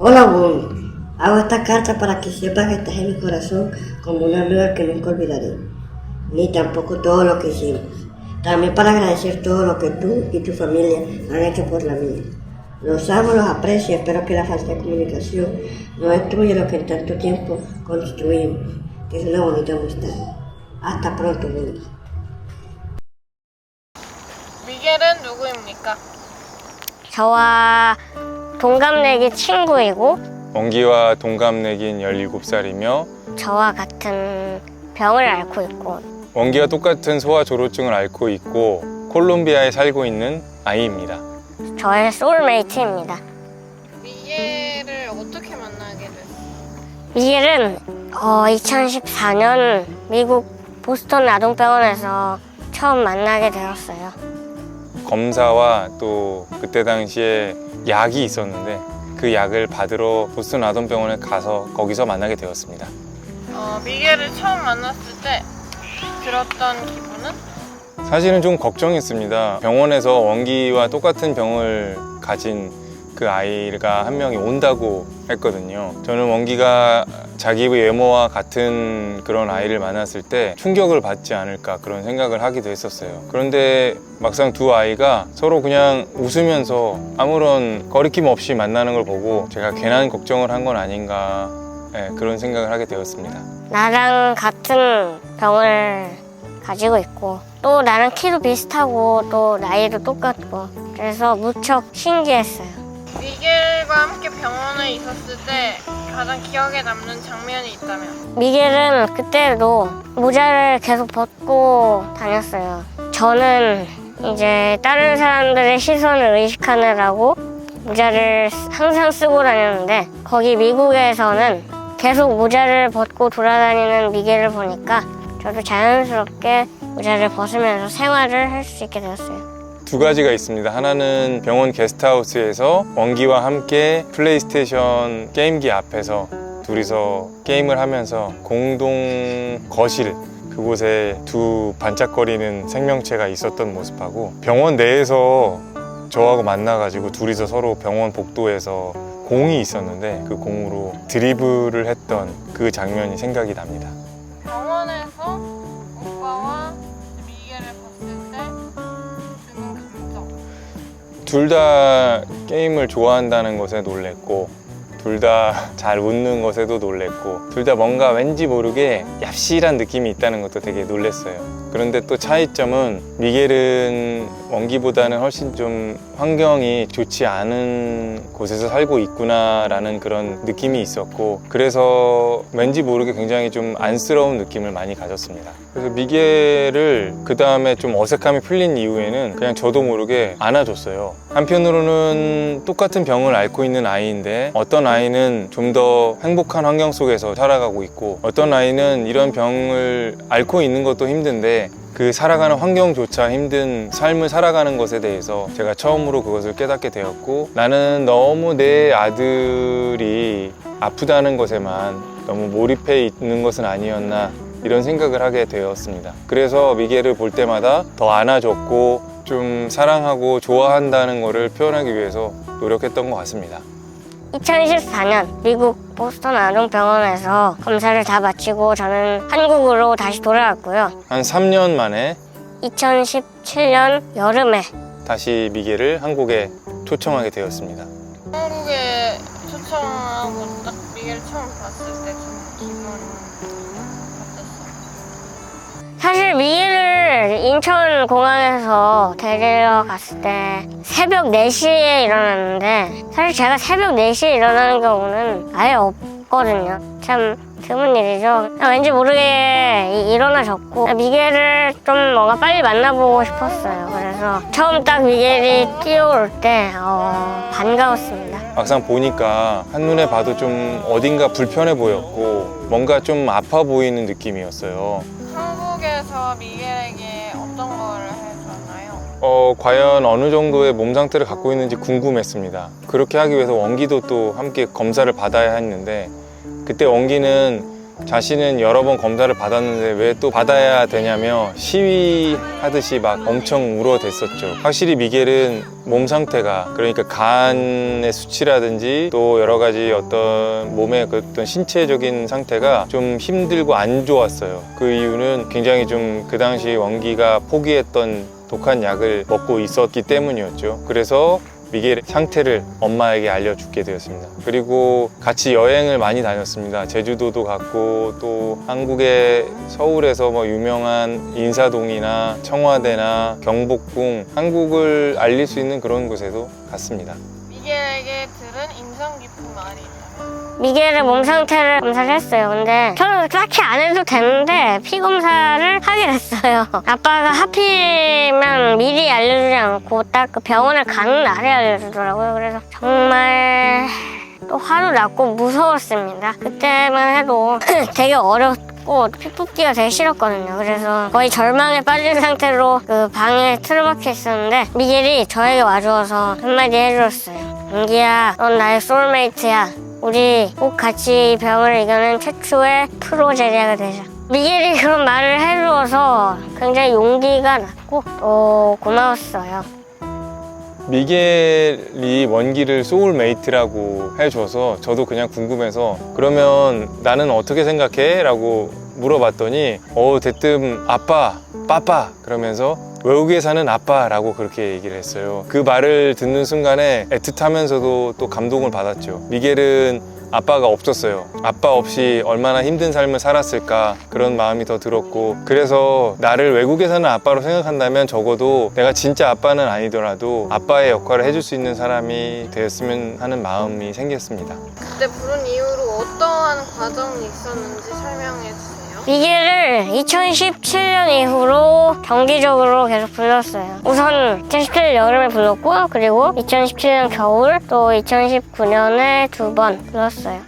Hola, mundo. Hago esta carta para que sepas que estás en mi corazón como una amiga que nunca olvidaré, ni tampoco todo lo que hicimos. También para agradecer todo lo que tú y tu familia han hecho por la mía. Los amo, los aprecio y espero que la falta de comunicación no destruya lo que en tanto tiempo construimos, que es una bonita amistad. Hasta pronto, mundo. 미겔은 누구입니까? 저와 동갑내기 친구이고 원기와 동갑내기인 17살이며 저와 같은 병을 앓고 있고 원기와 똑같은 소아조로증을 앓고 있고 콜롬비아에 살고 있는 아이입니다. 저의 소울메이트입니다. 미겔을 어떻게 만나게 됐어요? 미겔은 2014년 미국 보스턴 아동병원에서 처음 만나게 되었어요. 검사와 또 그때 당시에 약이 있었는데 그 약을 받으러 보스턴 아동병원에 가서 거기서 만나게 되었습니다. 미겔을 처음 만났을 때 들었던 기분은? 사실은 좀 걱정했습니다. 병원에서 원기와 똑같은 병을 가진 그 아이가 한 명이 온다고 했거든요. 저는 원기가 자기 외모와 같은 그런 아이를 만났을 때 충격을 받지 않을까 그런 생각을 하기도 했었어요. 그런데 막상 두 아이가 서로 그냥 웃으면서 아무런 거리낌 없이 만나는 걸 보고 제가 괜한 걱정을 한 건 아닌가 그런 생각을 하게 되었습니다. 나랑 같은 병을 가지고 있고 또 나랑 키도 비슷하고 또 나이도 똑같고 그래서 무척 신기했어요. 미겔과 함께 병원에 있었을 때 가장 기억에 남는 장면이 있다면? 미겔은 그때도 모자를 계속 벗고 다녔어요. 저는 이제 다른 사람들의 시선을 의식하느라고 모자를 항상 쓰고 다녔는데 거기 미국에서는 계속 모자를 벗고 돌아다니는 미겔을 보니까 저도 자연스럽게 모자를 벗으면서 생활을 할 수 있게 되었어요. 두 가지가 있습니다. 하나는 병원 게스트하우스에서 원기와 함께 플레이스테이션 게임기 앞에서 둘이서 게임을 하면서 공동 거실 그곳에 두 반짝거리는 생명체가 있었던 모습하고 병원 내에서 저하고 만나가지고 둘이서 서로 병원 복도에서 공이 있었는데 그 공으로 드리블을 했던 그 장면이 생각이 납니다. 병원에서 오빠와 미겔을 봤을 때 드는 감정. 둘 다 게임을 좋아한다는 것에 놀랬고 둘 다 잘 웃는 것에도 놀랬고 둘 다 뭔가 왠지 모르게 얍실한 느낌이 있다는 것도 되게 놀랬어요. 그런데 또 차이점은 미겔은 원기보다는 훨씬 좀 환경이 좋지 않은 곳에서 살고 있구나라는 그런 느낌이 있었고 그래서 왠지 모르게 굉장히 좀 안쓰러운 느낌을 많이 가졌습니다. 그래서 미겔을 그 다음에 좀 어색함이 풀린 이후에는 그냥 저도 모르게 안아줬어요. 한편으로는 똑같은 병을 앓고 있는 아이인데 어떤 아이는 좀 더 행복한 환경 속에서 살아가고 있고 어떤 아이는 이런 병을 앓고 있는 것도 힘든데 그 살아가는 환경조차 힘든 삶을 살아가는 것에 대해서 제가 처음으로 그것을 깨닫게 되었고 나는 너무 내 아들이 아프다는 것에만 너무 몰입해 있는 것은 아니었나 이런 생각을 하게 되었습니다. 그래서 미겔을 볼 때마다 더 안아줬고 좀 사랑하고 좋아한다는 것을 표현하기 위해서 노력했던 것 같습니다. 2024년 미국 보스턴 아동병원에서 검사를 다 마치고 저는 한국으로 다시 돌아왔고요. 한 3년 만에 2017년 여름에 다시 미겔을 한국에 초청하게 되었습니다. 한국에 초청하고 딱 미겔 처음 봤을 때 좀 기분 어땠어요? 사실 미겔을 인천공항에서 데리러 갔을 때 새벽 4시에 일어났는데 사실 제가 새벽 4시에 일어나는 경우는 아예 없거든요. 참 드문 일이죠. 왠지 모르게 일어나졌고 미겔을 좀 뭔가 빨리 만나보고 싶었어요. 그래서 처음 딱 미겔이 뛰어올 때 반가웠습니다. 막상 보니까 한눈에 봐도 좀 어딘가 불편해 보였고 뭔가 좀 아파 보이는 느낌이었어요. 한국에서 미겔에게 어떤 거를 해줬나요? 과연 어느 정도의 몸 상태를 갖고 있는지 궁금했습니다. 그렇게 하기 위해서 원기도 또 함께 검사를 받아야 했는데 그때 원기는 자신은 여러 번 검사를 받았는데 왜 또 받아야 되냐며 시위하듯이 막 엄청 울어댔었죠. 확실히 미겔은 몸 상태가, 그러니까 간의 수치라든지 또 여러 가지 어떤 몸의 어떤 신체적인 상태가 좀 힘들고 안 좋았어요. 그 이유는 굉장히 좀 그 당시 원기가 포기했던 독한 약을 먹고 있었기 때문이었죠. 그래서 미겔의 상태를 엄마에게 알려주게 되었습니다. 그리고 같이 여행을 많이 다녔습니다. 제주도도 갔고 또 한국의 서울에서 뭐 유명한 인사동이나 청와대나 경복궁, 한국을 알릴 수 있는 그런 곳에도 갔습니다. 미겔에게 들은 인상 깊은 말이 있다면? 미겔의 몸 상태를 검사를 했어요. 근데 저는 딱히 안 해도 되는데 피 검사를 하게 됐어요. 아빠가 하필이면 미리 알려주지 않고 딱 그 병원을 가는 날에 알려주더라고요. 그래서 정말 또 화도 났고 무서웠습니다. 그때만 해도 되게 어렵고 피 뽑기가 되게 싫었거든요. 그래서 거의 절망에 빠진 상태로 그 방에 틀어박혀 있었는데 미겔이 저에게 와주어서 한마디 해주었어요. 은기야, 넌 나의 소울메이트야. 우리 꼭 같이 이 병을 이겨낸 최초의 프로 제자가 되자. 미겔이 그런 말을 해주어서 굉장히 용기가 났고 또 고마웠어요. 미겔이 원기를 소울메이트라고 해줘서 저도 그냥 궁금해서 그러면 나는 어떻게 생각해? 라고 물어봤더니 대뜸 아빠, 빠빠 그러면서 외국에 사는 아빠라고 그렇게 얘기를 했어요. 그 말을 듣는 순간에 애틋하면서도 또 감동을 받았죠. 미겔은 아빠가 없었어요. 아빠 없이 얼마나 힘든 삶을 살았을까 그런 마음이 더 들었고, 그래서 나를 외국에 사는 아빠로 생각한다면 적어도 내가 진짜 아빠는 아니더라도 아빠의 역할을 해줄 수 있는 사람이 되었으면 하는 마음이 생겼습니다. 그때 부른 이후로 어떠한 과정이 있었는지 설명해 주세요. 미겔을 2017년 이후로 정기적으로 계속 불렀어요. 우선 2017년 여름에 불렀고, 그리고 2017년 겨울, 또 2019년에 2번 불렀어요.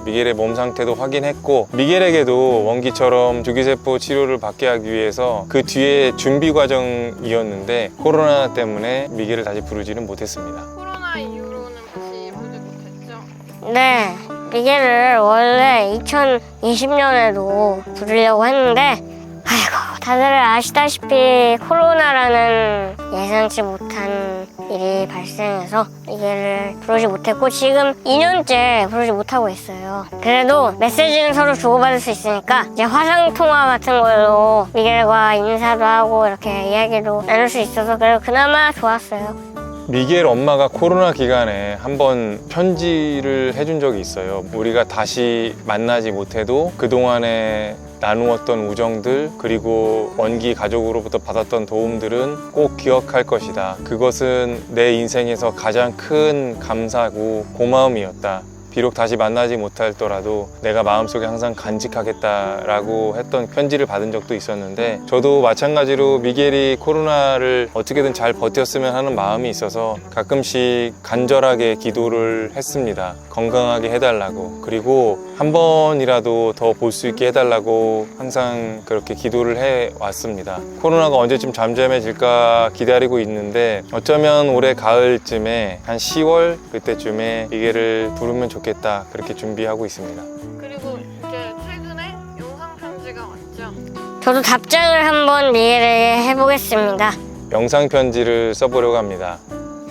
미겔의 몸 상태도 확인했고, 미겔에게도 원기처럼 주기세포 치료를 받게 하기 위해서 그 뒤에 준비 과정이었는데 코로나 때문에 미겔을 다시 부르지는 못했습니다. 코로나 이후로는 다시 보지 못했죠? 네, 미겔을 원래 2020년에도 부르려고 했는데 아이고, 다들 아시다시피 코로나라는 예상치 못한 일이 발생해서 미겔을 부르지 못했고 지금 2년째 부르지 못하고 있어요. 그래도 메시지는 서로 주고받을 수 있으니까 이제 화상통화 같은 걸로 미겔과 인사도 하고 이렇게 이야기도 나눌 수 있어서 그래도 그나마 좋았어요. 미겔 엄마가 코로나 기간에 한번 편지를 해준 적이 있어요. 우리가 다시 만나지 못해도 그동안에 나누었던 우정들, 그리고 원기 가족으로부터 받았던 도움들은 꼭 기억할 것이다. 그것은 내 인생에서 가장 큰 감사고 고마움이었다. 비록 다시 만나지 못하더라도 내가 마음속에 항상 간직하겠다라고 했던 편지를 받은 적도 있었는데, 저도 마찬가지로 미겔이 코로나를 어떻게든 잘 버텼으면 하는 마음이 있어서 가끔씩 간절하게 기도를 했습니다. 건강하게 해달라고, 그리고 한 번이라도 더 볼 수 있게 해달라고 항상 그렇게 기도를 해왔습니다. 코로나가 언제쯤 잠잠해질까 기다리고 있는데 어쩌면 올해 가을쯤에 한 10월 그때쯤에 미겔을 부르면 좋겠다, 그렇게 준비하고 있습니다. 그리고 이제 최근에 영상 편지가 왔죠? 저도 답장을 한번 미겔에게 해보겠습니다. 영상 편지를 써보려고 합니다.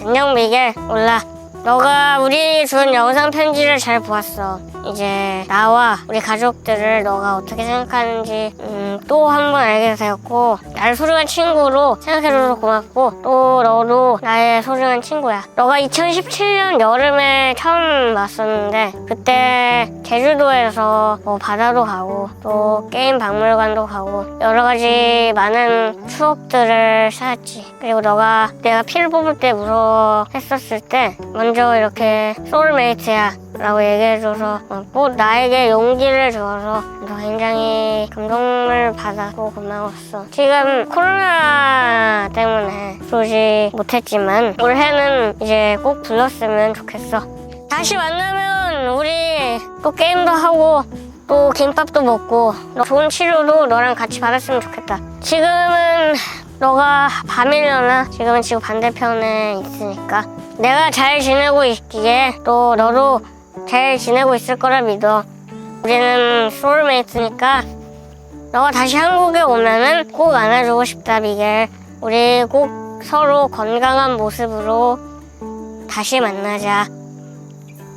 안녕 미겔, 몰라. 너가 우리 준 영상 편지를 잘 보았어. 이제 나와 우리 가족들을 너가 어떻게 생각하는지 또 한 번 알게 되었고, 나를 소중한 친구로 생각해줘서 고맙고, 또 너도 나의 소중한 친구야. 너가 2017년 여름에 처음 왔었는데 그때 제주도에서 뭐 바다도 가고 또 게임 박물관도 가고 여러 가지 많은 추억들을 쌓았지. 그리고 너가 내가 피를 뽑을 때 무서워했었을 때 먼저 이렇게 소울메이트야 라고 얘기해줘서 또 나에게 용기를 주어서 굉장히 감동을 받았고 고마웠어. 지금 코로나 때문에 부르지 못했지만 올해는 이제 꼭 불렀으면 좋겠어. 다시 만나면 우리 또 게임도 하고 또 김밥도 먹고 좋은 치료도 너랑 같이 받았으면 좋겠다. 지금은 너가 밤이려나 지금은 지구 반대편에 있으니까 내가 잘 지내고 있기에 또 너도 잘 지내고 있을 거라 믿어. 우리는 소울메이트니까 너가 다시 한국에 오면은 꼭 안아주고 싶다, 미겔. 우리 꼭 서로 건강한 모습으로 다시 만나자.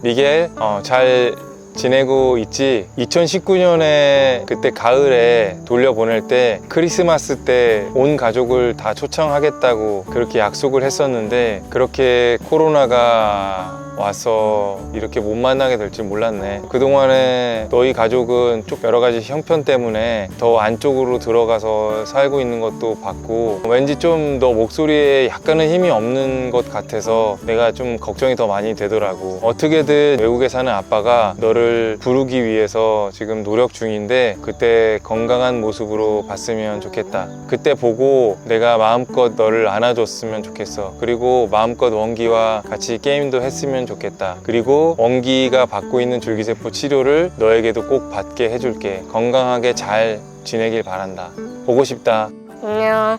미겔, 잘 지내고 있지? 2019년에 그때 가을에 돌려보낼 때 크리스마스 때 온 가족을 다 초청하겠다고 그렇게 약속을 했었는데 그렇게 코로나가 와서 이렇게 못 만나게 될 줄 몰랐네. 그동안에 너희 가족은 좀 여러 가지 형편 때문에 더 안쪽으로 들어가서 살고 있는 것도 봤고 왠지 좀 너 목소리에 약간은 힘이 없는 것 같아서 내가 좀 걱정이 더 많이 되더라고. 어떻게든 외국에 사는 아빠가 너를 부르기 위해서 지금 노력 중인데 그때 건강한 모습으로 봤으면 좋겠다. 그때 보고 내가 마음껏 너를 안아줬으면 좋겠어. 그리고 마음껏 원기와 같이 게임도 했으면 좋겠다. 그리고 원기가 받고 있는 줄기세포 치료를 너에게도 꼭 받게 해줄게. 건강하게 잘 지내길 바란다. 보고 싶다. 안녕.